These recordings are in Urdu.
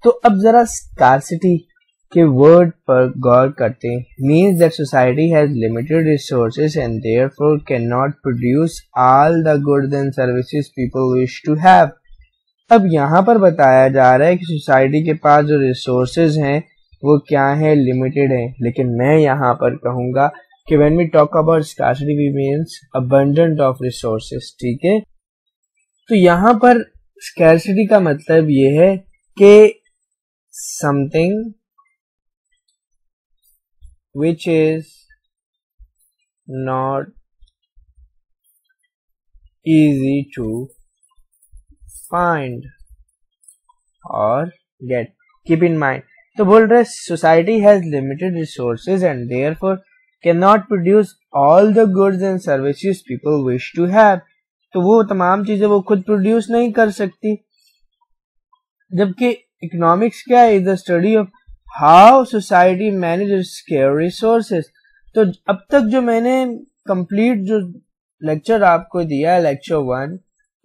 تو اب ذرا اسکارسٹی کے ورڈ پر غور کرتے ہیں. means that society has limited resources and therefore cannot produce all the goods and services people wish to have. اب یہاں پر بتایا جا رہا ہے کہ سوسائٹی کے پاس جو ریسورسز ہیں وہ کیا ہیں, لمیٹڈ ہیں. لیکن میں یہاں پر کہوں گا کہ when we talk about scarcity we means abundant of resources. ٹھیک ہے, تو یہاں پر scarcity کا مطلب یہ ہے کہ something which is not easy to find or get. Keep in mind, تو بول رہے society has limited resources and therefore cannot produce all the goods and services people wish to have. تو وہ تمام چیزیں وہ خود پروڈیوس نہیں کر سکتی. جبکہ اکنامکس کیا ہے, is the study of how society manages scarce resources. تو اب تک جو میں نے کمپلیٹ جو لیکچر آپ کو دیا ہے لیکچر 1,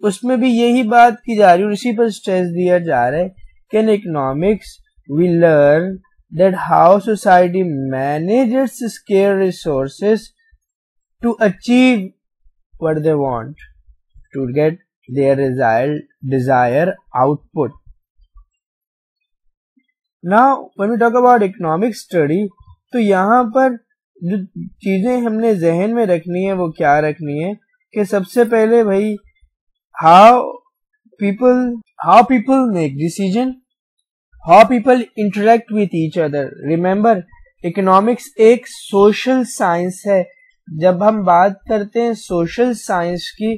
اس میں بھی یہی بات کی جا رہی ہے اور اسی پر اسٹریس دیا جا رہا ہے کہ in economics we learn that how society manages scarce resources to achieve what they want, to get their desired output. Now when we talk about economic study, تو یہاں پر جو چیزیں ہم نے ذہن میں رکھنی ہے وہ کیا رکھنی ہے کہ سب سے پہلے بھائی how people make decision, how people interact with each other. Remember, economics ایک social science ہے. جب ہم بات کرتے ہیں social science کی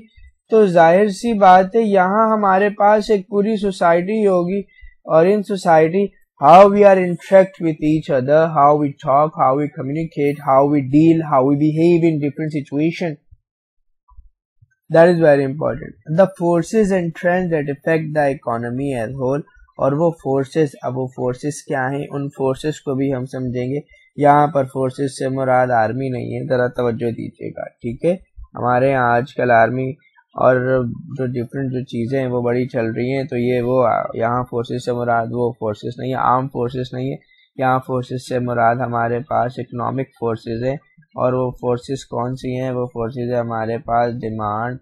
تو ظاہر سی بات ہے یہاں ہمارے پاس ایک پوری سوسائٹی ہوگی اور in society how we are interact with each other, how we talk, how we communicate, how we deal, how we behave in different situations. That is very important. The forces and trends that affect the economy as whole. اور وہ فورسز, اب وہ فورسز کیا ہیں, ان فورسز کو بھی ہم سمجھیں گے. یہاں پر فورسز سے مراد آرمی نہیں ہے, ذرا توجہ دیجیے گا. ٹھیک ہے, ہمارے یہاں آج کل آرمی اور جو ڈفرینٹ جو چیزیں ہیں وہ بڑی چل رہی ہیں, تو یہ وہ یہاں فورسز سے مراد وہ فورسز نہیں ہے, عام فورسز نہیں ہے. یہاں فورسز سے مراد ہمارے پاس اکنامک فورسز ہیں. اور وہ فورسز کون سی ہیں, وہ فورسز ہیں ہمارے پاس ڈیمانڈ,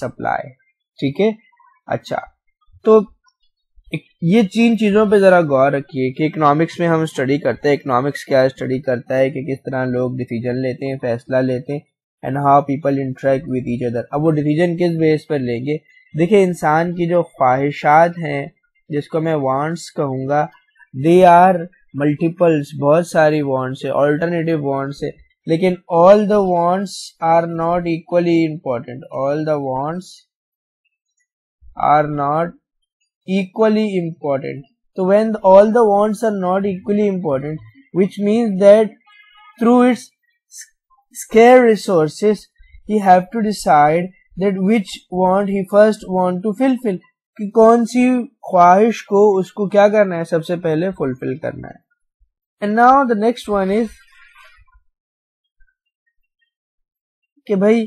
سپلائی. ٹھیک ہے, اچھا تو یہ 3 چیزوں پہ ذرا غور رکھیے کہ اکنامکس میں ہم اسٹڈی کرتے ہیں. اکنامکس کیا اسٹڈی کرتا ہے کہ کس طرح لوگ ڈیسیجن لیتے ہیں, فیصلہ لیتے ہیں, and how people interact with each other. اب وہ ڈیسیجن کس بیس پر لیں گے. دیکھیں انسان کی جو خواہشات ہیں جس کو میں وانٹس کہوں گا, they are multiples, بہت ساری وانٹس ہیں, alternative وانٹس ہیں, لیکن all the wants are not equally important. All the wants are not equally important. So when all the wants are not equally important, which means that through its scarce resources he have to decide that which want he first want to fulfill, کہ کون سی خواہش کو اس کو کیا کرنا ہے, سب سے پہلے فلفل کرنا ہے. And now the next one is کہ بھائی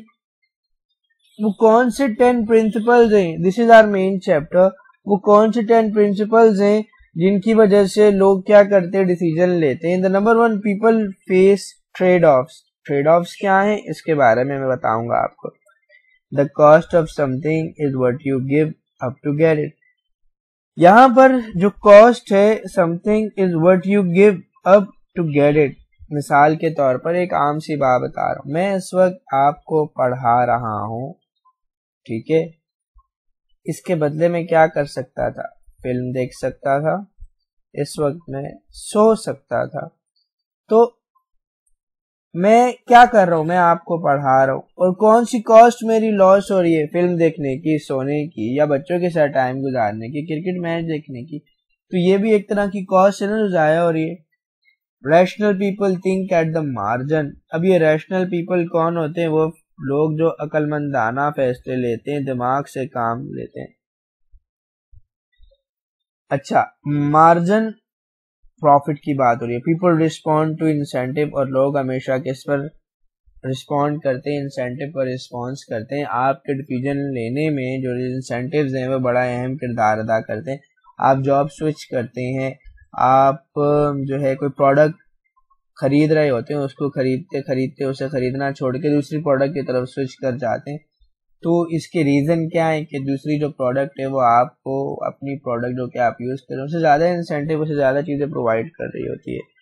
وہ کون سے 10 principles ہیں, this is our main chapter, وہ کون سے 10 principles ہیں جن کی وجہ سے لوگ کیا کرتے ہیں, ڈیسیجن لیتے ہیں. The number 1, people face trade-offs. trade-offs کیا ہیں اس کے بارے میں بتاؤں گا آپ کو. The cost of something is what you give up to get it. یہاں پر جو cost ہے, something is what you give up to get it. مثال کے طور پر ایک عام سی بات بتا رہا ہوں, میں اس وقت آپ کو پڑھا رہا ہوں, ٹھیک ہے, اس کے بدلے میں کیا کر سکتا تھا, فلم دیکھ سکتا تھا, اس وقت میں سو سکتا تھا. تو میں کیا کر رہا ہوں, میں آپ کو پڑھا رہا ہوں, اور کون سی کاسٹ میری لاس ہو رہی ہے, فلم دیکھنے کی, سونے کی, یا بچوں کے ساتھ ٹائم گزارنے کی, کرکٹ میچ دیکھنے کی. تو یہ بھی ایک طرح کی کاسٹ ہے نا جو ضائع ہو رہی ہے. Rational people think at the margin. اب یہ ریشنل پیپل کون ہوتے ہیں, وہ لوگ جو عقل مندانہ فیصلے لیتے ہیں, دماغ سے کام لیتے ہیں. اچھا, مارجن پروفٹ کی بات ہو رہی ہے. پیپل ریسپونڈ ٹو انسینٹیو, اور لوگ ہمیشہ کس پر ریسپونڈ کرتے ہیں, انسینٹیو پر ریسپونس کرتے ہیں. آپ کے ڈیسیجن لینے میں جو انسینٹیوز ہیں وہ بڑا اہم کردار ادا کرتے ہیں. آپ جاب سوئچ کرتے ہیں، آپ جو ہے کوئی پروڈکٹ خرید رہے ہوتے ہیں، اس کو خریدتے اسے خریدنا چھوڑ کے دوسری پروڈکٹ کی طرف سوئچ کر جاتے ہیں، تو اس کے ریزن کیا ہے کہ دوسری جو پروڈکٹ ہے وہ آپ کو اپنی پروڈکٹ جو کہ آپ یوز کریں اس سے زیادہ انسینٹیو، اس سے زیادہ چیزیں پرووائڈ کر رہی ہوتی ہے.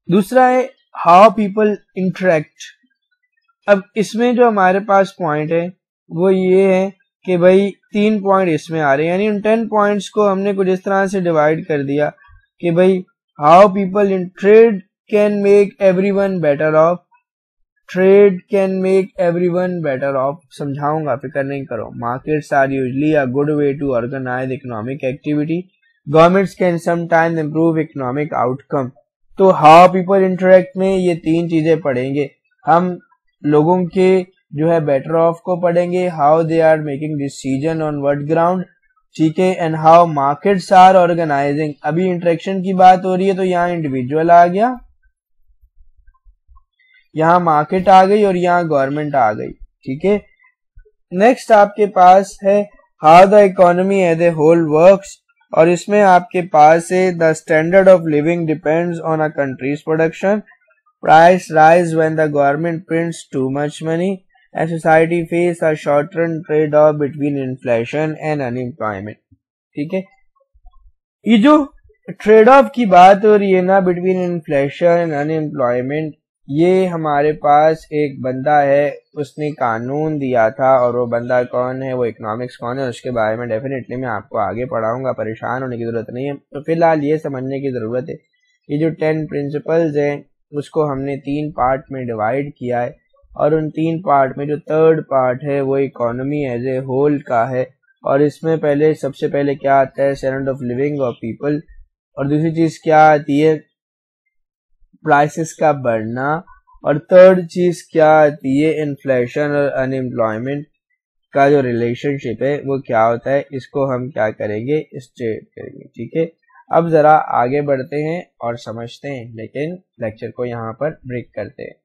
دوسرا ہے ہاؤ پیپل انٹریکٹ. اب اس میں جو ہمارے پاس پوائنٹ ہے وہ یہ ہے کہ بھائی 3 پوائنٹ اس میں آ رہے ہیں، یعنی ان 10 پوائنٹس کو ہم نے کچھ اس طرح سے ڈیوائڈ کر دیا کہ بھائی how people in trade can make every one better off. Trade can make every one better off سمجھاؤں گا، فکر نہیں کرو. Markets are usually a good way to organize economic activity. Governments can some times improve economic outcome. تو ہاؤ پیپل انٹریکٹ میں یہ 3 چیزیں پڑھیں گے ہم. لوگوں کے جو ہے بیٹر آف کو پڑھیں گے، how they are making decision on what ground, ٹھیک ہے، and how markets are organizing. ابھی انٹریکشن کی بات ہو رہی ہے تو یہاں انڈیویجول آ گیا، یہاں مارکیٹ آ گئی اور یہاں گورنمنٹ آ گئی، ٹھیک ہے. نیکسٹ آپ کے پاس ہے how the economy as a whole works, اور اس میں آپ کے پاس ہے the standard of living depends on a country's production. Price rise when the government prints too much money and society face a short-run trade-off between inflation and unemployment. ٹھیک ہے، یہ جو ٹریڈ آف کی بات ہو رہی ہے نا بٹوین انفلیشن اینڈ انمپلائمنٹ، یہ ہمارے پاس ایک بندہ ہے، اس نے قانون دیا تھا، اور وہ بندہ کون ہے، وہ اکنامکس کون ہے، اس کے بارے میں ڈیفینیٹلی میں آپ کو آگے پڑھاؤں گا، پریشان ہونے کی ضرورت نہیں ہے. تو فی الحال یہ سمجھنے کی ضرورت ہے یہ جو 10 پرنسپلز ہیں اس کو ہم نے 3 پارٹ میں ڈیوائڈ کیا ہے، اور ان 3 پارٹ میں جو 3rd پارٹ ہے وہ اکانومی ایز اے ہول کا ہے. اور اس میں سب سے پہلے کیا آتا ہے، standard of living of people, اور دوسری چیز کیا آتی ہے، پرائسز کا بڑھنا، اور 3rd چیز کیا آتی ہے، انفلیشن اور ان امپلائمنٹ کا جو ریلیشن شپ ہے وہ کیا ہوتا ہے. اس کو ہم کیا کریں گے، اسٹیٹ کریں گے، ٹھیک ہے. اب ذرا آگے بڑھتے ہیں اور سمجھتے ہیں، لیکن لیکچر کو یہاں پر بریک کرتے ہیں.